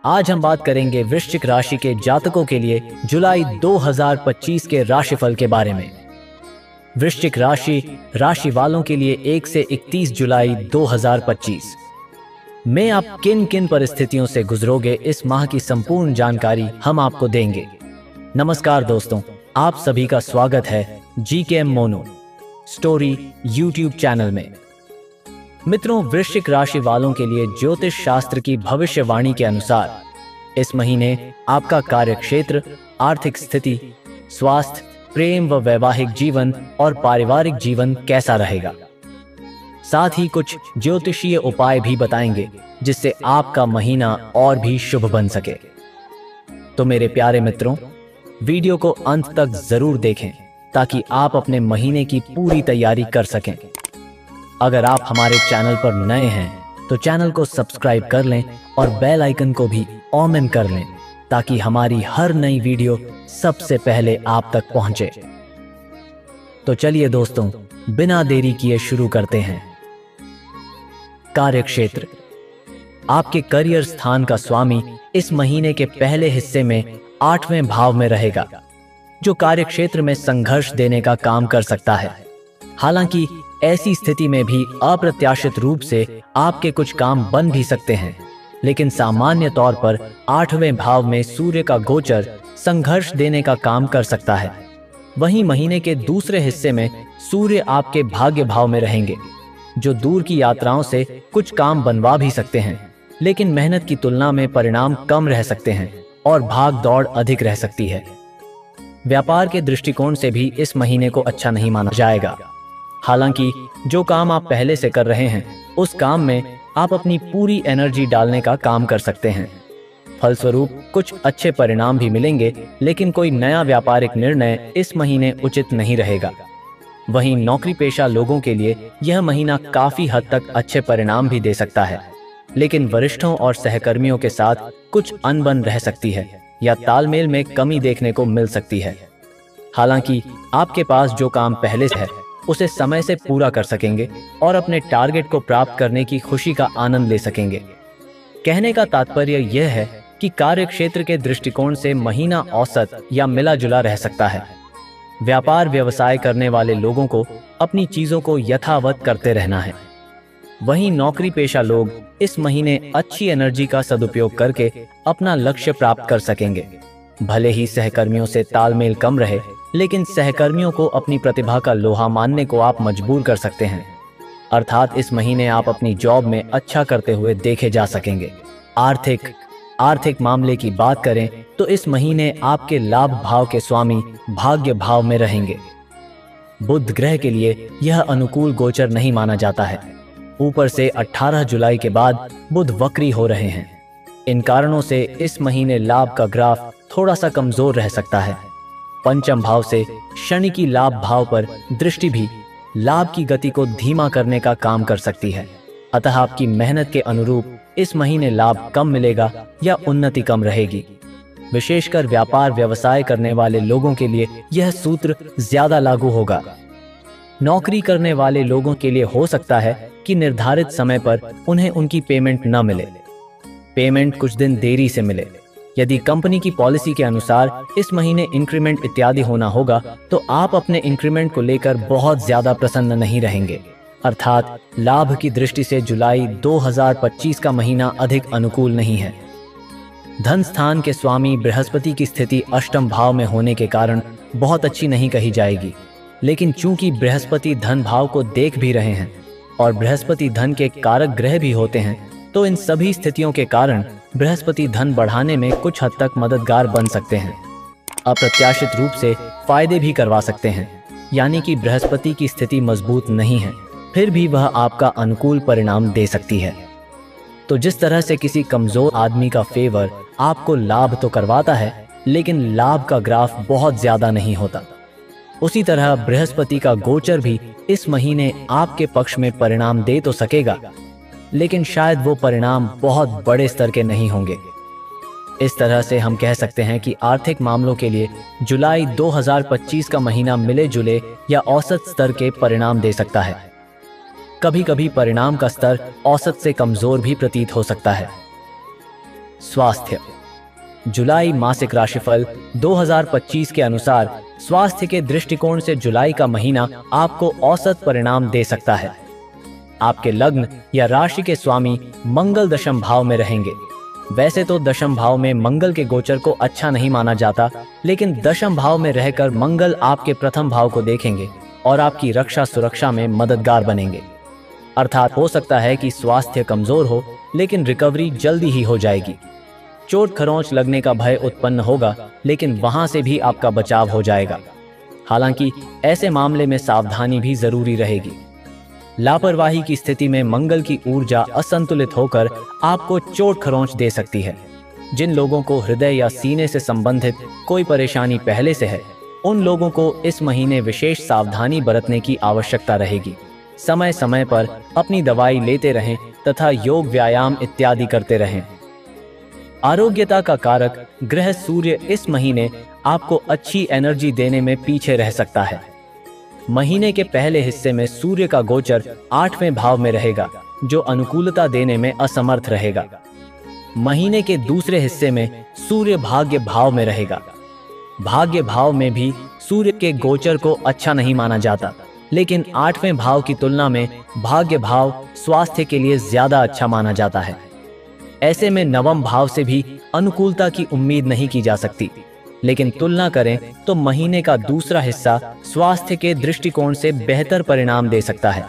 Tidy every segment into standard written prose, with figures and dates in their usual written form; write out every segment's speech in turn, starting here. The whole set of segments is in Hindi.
आज हम बात करेंगे वृश्चिक राशि के जातकों के लिए जुलाई 2025 के राशिफल के बारे में। वृश्चिक राशि वालों के लिए 1 से 31 जुलाई 2025 में आप किन किन परिस्थितियों से गुजरोगे, इस माह की संपूर्ण जानकारी हम आपको देंगे। नमस्कार दोस्तों, आप सभी का स्वागत है जीकेएम मोनो स्टोरी यूट्यूब चैनल में। मित्रों, वृश्चिक राशि वालों के लिए ज्योतिष शास्त्र की भविष्यवाणी के अनुसार इस महीने आपका कार्यक्षेत्र, आर्थिक स्थिति, स्वास्थ्य, प्रेम व वैवाहिक जीवन और पारिवारिक जीवन कैसा रहेगा। साथ ही कुछ ज्योतिषीय उपाय भी बताएंगे जिससे आपका महीना और भी शुभ बन सके। तो मेरे प्यारे मित्रों, वीडियो को अंत तक जरूर देखें ताकि आप अपने महीने की पूरी तैयारी कर सकें। अगर आप हमारे चैनल पर नए हैं तो चैनल को सब्सक्राइब कर लें और बेल आइकन को भी ऑन कर लें ताकि हमारी हर नई वीडियो सबसे पहले आप तक पहुंचे। तो चलिए दोस्तों, बिना देरी किए शुरू करते हैं। कार्यक्षेत्र। आपके करियर स्थान का स्वामी इस महीने के पहले हिस्से में 8वें भाव में रहेगा, जो कार्यक्षेत्र में संघर्ष देने का काम कर सकता है। हालांकि ऐसी स्थिति में भी अप्रत्याशित रूप से आपके कुछ काम बन भी सकते हैं, लेकिन सामान्य तौर पर 8वें भाव में सूर्य का गोचर संघर्ष देने का काम कर सकता है। वहीं महीने के दूसरे हिस्से में सूर्य आपके भाग्य भाव में रहेंगे, जो दूर की यात्राओं से कुछ काम बनवा भी सकते हैं, लेकिन मेहनत की तुलना में परिणाम कम रह सकते हैं और भाग दौड़ अधिक रह सकती है। व्यापार के दृष्टिकोण से भी इस महीने को अच्छा नहीं माना जाएगा। हालांकि जो काम आप पहले से कर रहे हैं उस काम में आप अपनी पूरी एनर्जी डालने का काम कर सकते हैं। फलस्वरूप कुछ अच्छे परिणाम भी मिलेंगे, लेकिन कोई नया व्यापारिक निर्णय इस महीने उचित नहीं रहेगा। वहीं नौकरी पेशा लोगों के लिए यह महीना काफी हद तक अच्छे परिणाम भी दे सकता है, लेकिन वरिष्ठों और सहकर्मियों के साथ कुछ अनबन रह सकती है या तालमेल में कमी देखने को मिल सकती है। हालांकि आपके पास जो काम पहले से है उसे समय से पूरा कर सकेंगे और अपने टारगेट को प्राप्त करने की खुशी का आनंद ले सकेंगे। कहने का तात्पर्य यह है कि कार्यक्षेत्र के दृष्टिकोण से महीना औसत या मिला जुला रह सकता है। व्यापार व्यवसाय करने वाले लोगों को अपनी चीजों को यथावत करते रहना है। वहीं नौकरी पेशा लोग इस महीने अच्छी एनर्जी का सदुपयोग करके अपना लक्ष्य प्राप्त कर सकेंगे। भले ही सहकर्मियों से तालमेल कम रहे, लेकिन सहकर्मियों को अपनी प्रतिभा का लोहा मानने को आप मजबूर कर सकते हैं। अर्थात इस महीने आप अपनी जॉब में अच्छा करते हुए देखे जा सकेंगे। आर्थिक मामले की बात करें तो इस महीने आपके लाभ भाव के स्वामी भाग्य भाव में रहेंगे। बुध ग्रह के लिए यह अनुकूल गोचर नहीं माना जाता है। ऊपर से 18 जुलाई के बाद बुध वक्री हो रहे हैं। इन कारणों से इस महीने लाभ का ग्राफ थोड़ा सा कमजोर रह सकता है। पंचम भाव से शनि की लाभ भाव पर दृष्टि भी लाभ की गति को धीमा करने का काम कर सकती है। अतः आपकी मेहनत के अनुरूप इस महीने लाभ कम मिलेगा या उन्नति कम रहेगी। विशेषकर व्यापार व्यवसाय करने वाले लोगों के लिए यह सूत्र ज्यादा लागू होगा। नौकरी करने वाले लोगों के लिए हो सकता है कि निर्धारित समय पर उन्हें उनकी पेमेंट न मिले। पेमेंट कुछ दिन देरी से मिले। यदि कंपनी की पॉलिसी के अनुसार इस महीने इंक्रीमेंट इत्यादि होना होगा तो आप अपने इंक्रीमेंट को लेकर बहुत ज्यादा प्रसन्न नहीं रहेंगे। अर्थात लाभ की दृष्टि से जुलाई 2025 का महीना अधिक अनुकूल नहीं है। धन स्थान के स्वामी बृहस्पति की स्थिति अष्टम भाव में होने के कारण बहुत अच्छी नहीं कही जाएगी, लेकिन चूंकि बृहस्पति धन भाव को देख भी रहे हैं और बृहस्पति धन के कारक ग्रह भी होते हैं, तो इन सभी स्थितियों के कारण बृहस्पति धन बढ़ाने में कुछ हद तक मददगार बन सकते हैं। अप्रत्याशित रूप से फायदे भी करवा सकते हैं, यानी कि बृहस्पति की स्थिति मजबूत नहीं है, फिर भी वह आपका अनुकूल परिणाम दे सकती है। तो जिस तरह से किसी कमजोर आदमी का फेवर आपको लाभ तो करवाता है, लेकिन लाभ का ग्राफ बहुत ज्यादा नहीं होता, उसी तरह बृहस्पति का गोचर भी इस महीने आपके पक्ष में परिणाम दे तो सकेगा, लेकिन शायद वो परिणाम बहुत बड़े स्तर के नहीं होंगे। इस तरह से हम कह सकते हैं कि आर्थिक मामलों के लिए जुलाई 2025 का महीना मिले जुले या औसत स्तर के परिणाम दे सकता है। कभी कभी परिणाम का स्तर औसत से कमजोर भी प्रतीत हो सकता है। स्वास्थ्य। जुलाई मासिक राशिफल 2025 के अनुसार स्वास्थ्य के दृष्टिकोण से जुलाई का महीना आपको औसत परिणाम दे सकता है। आपके लग्न या राशि के स्वामी मंगल दशम भाव में रहेंगे। वैसे तो दशम भाव में मंगल के गोचर को अच्छा नहीं माना जाता, लेकिन दशम भाव में रहकर मंगल आपके प्रथम भाव को देखेंगे और आपकी रक्षा सुरक्षा में मददगार बनेंगे। अर्थात हो सकता है कि स्वास्थ्य कमजोर हो, लेकिन रिकवरी जल्दी ही हो जाएगी। चोट खरोंच लगने का भय उत्पन्न होगा, लेकिन वहां से भी आपका बचाव हो जाएगा। हालांकि ऐसे मामले में सावधानी भी जरूरी रहेगी। लापरवाही की स्थिति में मंगल की ऊर्जा असंतुलित होकर आपको चोट खरोंच दे सकती है। जिन लोगों को हृदय या सीने से संबंधित कोई परेशानी पहले से है, उन लोगों को इस महीने विशेष सावधानी बरतने की आवश्यकता रहेगी। समय समय पर अपनी दवाई लेते रहें तथा योग व्यायाम इत्यादि करते रहें। आरोग्यता का कारक ग्रह सूर्य इस महीने आपको अच्छी एनर्जी देने में पीछे रह सकता है। महीने के पहले हिस्से में सूर्य का गोचर 8वें भाव में रहेगा, जो अनुकूलता देने में असमर्थ रहेगा। महीने के दूसरे हिस्से में सूर्य भाग्य भाव में रहेगा। भाग्य भाव में भी सूर्य के गोचर को अच्छा नहीं माना जाता, लेकिन 8वें भाव की तुलना में भाग्य भाव स्वास्थ्य के लिए ज्यादा अच्छा माना जाता है। ऐसे में नवम भाव से भी अनुकूलता की उम्मीद नहीं की जा सकती, लेकिन तुलना करें तो महीने का दूसरा हिस्सा स्वास्थ्य के दृष्टिकोण से बेहतर परिणाम दे सकता है।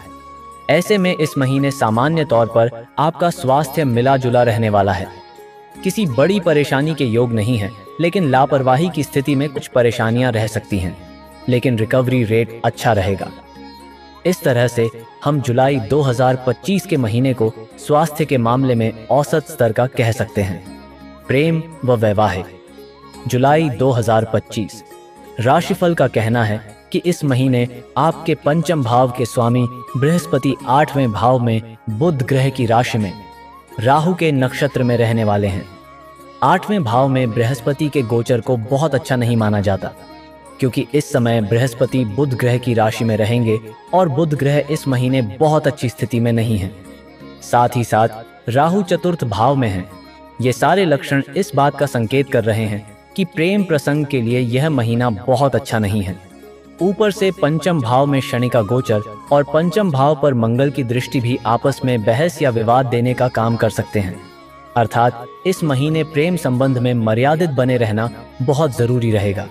ऐसे में इस महीने सामान्य तौर पर आपका स्वास्थ्य मिला जुला रहने वाला है। किसी बड़ी परेशानी के योग नहीं है, लेकिन लापरवाही की स्थिति में कुछ परेशानियां रह सकती हैं, लेकिन रिकवरी रेट अच्छा रहेगा। इस तरह से हम जुलाई 2025 के महीने को स्वास्थ्य के मामले में औसत स्तर का कह सकते हैं। प्रेम व वैवाहिक। जुलाई 2025 राशिफल का कहना है कि इस महीने आपके पंचम भाव के स्वामी बृहस्पति 8वें भाव में बुध ग्रह की राशि में राहु के नक्षत्र में रहने वाले हैं। 8वें भाव में बृहस्पति के गोचर को बहुत अच्छा नहीं माना जाता, क्योंकि इस समय बृहस्पति बुध ग्रह की राशि में रहेंगे और बुध ग्रह इस महीने बहुत अच्छी स्थिति में नहीं है। साथ ही साथ राहु चतुर्थ भाव में है। ये सारे लक्षण इस बात का संकेत कर रहे हैं कि प्रेम प्रसंग के लिए यह महीना बहुत अच्छा नहीं है। ऊपर से पंचम भाव में शनि का गोचर और पंचम भाव पर मंगल की दृष्टि भी आपस में बहस या विवाद देने का काम कर सकते हैं। अर्थात इस महीने प्रेम संबंध में मर्यादित बने रहना बहुत जरूरी रहेगा।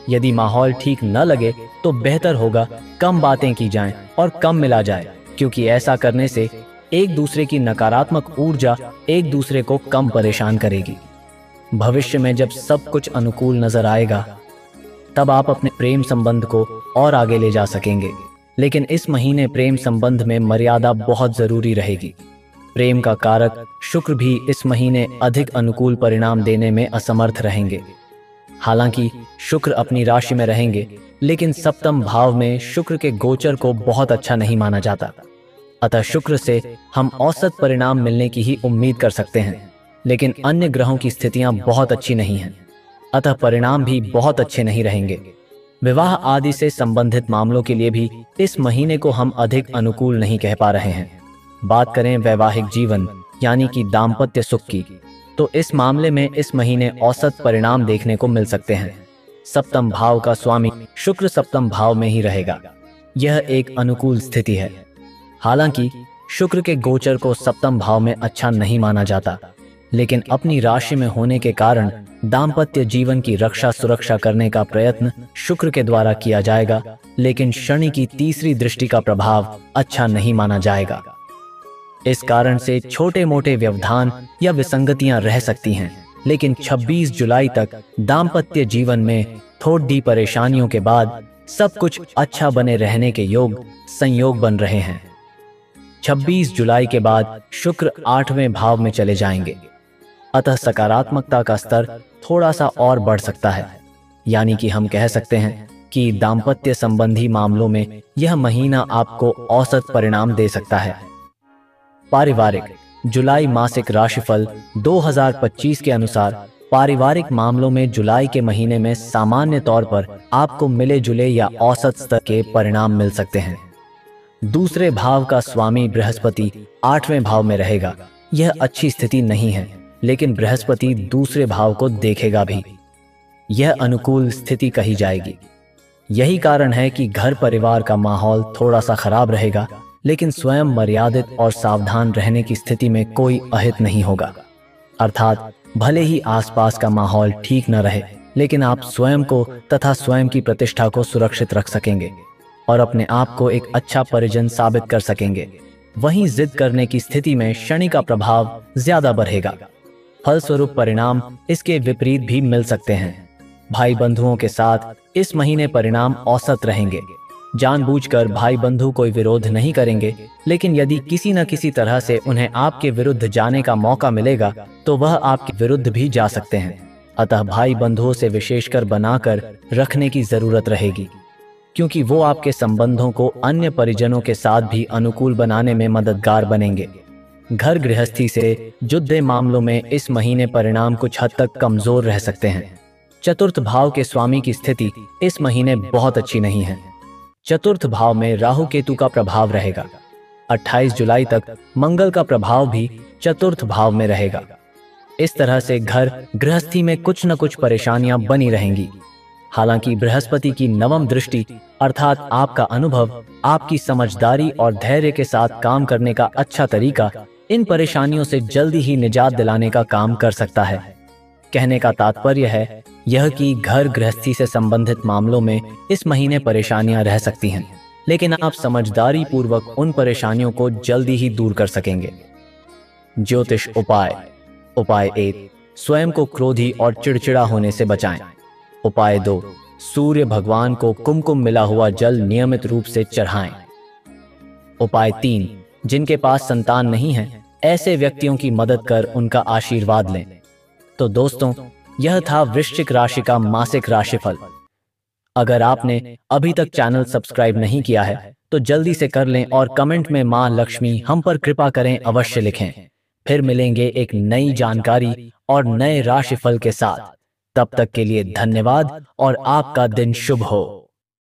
यदि माहौल ठीक न लगे तो बेहतर होगा कम बातें की जाएं और कम मिला जाए, क्योंकि ऐसा करने से एक दूसरे की नकारात्मक ऊर्जा एक दूसरे को कम परेशान करेगी। भविष्य में जब सब कुछ अनुकूल नजर आएगा, तब आप अपने प्रेम संबंध को और आगे ले जा सकेंगे। लेकिन इस महीने प्रेम संबंध में मर्यादा बहुत जरूरी रहेगी। प्रेम का कारक शुक्र भी इस महीने अधिक अनुकूल परिणाम देने में असमर्थ रहेंगे। हालांकि शुक्र अपनी राशि में रहेंगे, लेकिन सप्तम भाव में शुक्र के गोचर को बहुत अच्छा नहीं माना जाता। अतः शुक्र से हम औसत परिणाम मिलने की ही उम्मीद कर सकते हैं, लेकिन अन्य ग्रहों की स्थितियां बहुत अच्छी नहीं हैं, अतः परिणाम भी बहुत अच्छे नहीं रहेंगे। विवाह आदि से संबंधित मामलों के लिए भी इस महीने को हम अधिक अनुकूल नहीं कह पा रहे हैं। बात करें वैवाहिक जीवन यानी कि दाम्पत्य सुख की, तो इस मामले में इस महीने औसत परिणाम देखने को मिल सकते हैं। सप्तम भाव का स्वामी शुक्र सप्तम भाव में ही रहेगा। यह एक अनुकूल स्थिति है। हालांकि शुक्र के गोचर को सप्तम भाव में अच्छा नहीं माना जाता, लेकिन अपनी राशि में होने के कारण दाम्पत्य जीवन की रक्षा सुरक्षा करने का प्रयत्न शुक्र के द्वारा किया जाएगा, लेकिन शनि की तीसरी दृष्टि का प्रभाव अच्छा नहीं माना जाएगा। इस कारण से छोटे मोटे व्यवधान या विसंगतियां रह सकती हैं, लेकिन 26 जुलाई तक दाम्पत्य जीवन में थोड़ी परेशानियों के बाद सब कुछ अच्छा बने रहने के योग संयोग बन रहे हैं। 26 जुलाई के बाद शुक्र 8वें भाव में चले जाएंगे, अतः सकारात्मकता का स्तर थोड़ा सा और बढ़ सकता है। यानी कि हम कह सकते हैं कि दाम्पत्य संबंधी मामलों में यह महीना आपको औसत परिणाम दे सकता है। पारिवारिक जुलाई मासिक राशिफल 2025 के अनुसार पारिवारिक मामलों में जुलाई के महीने में सामान्य तौर पर आपको मिले जुले या औसत स्तर के परिणाम मिल सकते हैं। दूसरे भाव का स्वामी बृहस्पति 8वें भाव में रहेगा। यह अच्छी स्थिति नहीं है, लेकिन बृहस्पति दूसरे भाव को देखेगा भी। यह अनुकूल स्थिति कही जाएगी। यही कारण है कि घर परिवार का माहौल थोड़ा सा खराब रहेगा, लेकिन स्वयं मर्यादित और सावधान रहने की स्थिति में कोई अहित नहीं होगा। अर्थात भले ही आसपास का माहौल ठीक न रहे, लेकिन आप स्वयं को तथा स्वयं की प्रतिष्ठा को सुरक्षित रख सकेंगे और अपने आप को एक अच्छा परिजन साबित कर सकेंगे। वहीं जिद करने की स्थिति में शनि का प्रभाव ज्यादा बढ़ेगा। फलस्वरूप परिणाम इसके विपरीत भी मिल सकते हैं। भाई बंधुओं के साथ इस महीने परिणाम औसत रहेंगे। जानबूझकर भाई बंधु कोई विरोध नहीं करेंगे, लेकिन यदि किसी न किसी तरह से उन्हें आपके विरुद्ध जाने का मौका मिलेगा तो वह आपके विरुद्ध भी जा सकते हैं। अतः भाई बंधुओं से विशेषकर बनाकर रखने की जरूरत रहेगी, क्योंकि वो आपके संबंधों को अन्य परिजनों के साथ भी अनुकूल बनाने में मददगार बनेंगे। घर गृहस्थी से जुड़े मामलों में इस महीने परिणाम कुछ हद तक कमजोर रह सकते हैं। चतुर्थ भाव के स्वामी की स्थिति इस महीने बहुत अच्छी नहीं है। चतुर्थ भाव में राहु केतु का प्रभाव रहेगा। 28 जुलाई तक मंगल का प्रभाव भी चतुर्थ भाव में रहेगा। इस तरह से घर गृहस्थी में कुछ न कुछ परेशानियां बनी रहेंगी। हालांकि बृहस्पति की नवम दृष्टि अर्थात आपका अनुभव, आपकी समझदारी और धैर्य के साथ काम करने का अच्छा तरीका इन परेशानियों से जल्दी ही निजात दिलाने का काम कर सकता है। कहने का तात्पर्य है यह कि घर गृहस्थी से संबंधित मामलों में इस महीने परेशानियां रह सकती हैं, लेकिन आप समझदारी पूर्वक उन परेशानियों को जल्दी ही दूर कर सकेंगे। ज्योतिष उपाय। उपाय 1, स्वयं को क्रोधी और चिड़चिड़ा होने से बचाएं। उपाय 2, सूर्य भगवान को कुमकुम मिला हुआ जल नियमित रूप से चढ़ाएं। उपाय 3, जिनके पास संतान नहीं है ऐसे व्यक्तियों की मदद कर उनका आशीर्वाद लें। तो दोस्तों, यह था वृश्चिक राशि का मासिक राशिफल। अगर आपने अभी तक चैनल सब्सक्राइब नहीं किया है तो जल्दी से कर लें और कमेंट में मां लक्ष्मी हम पर कृपा करें अवश्य लिखें। फिर मिलेंगे एक नई जानकारी और नए राशिफल के साथ। तब तक के लिए धन्यवाद और आपका दिन शुभ हो।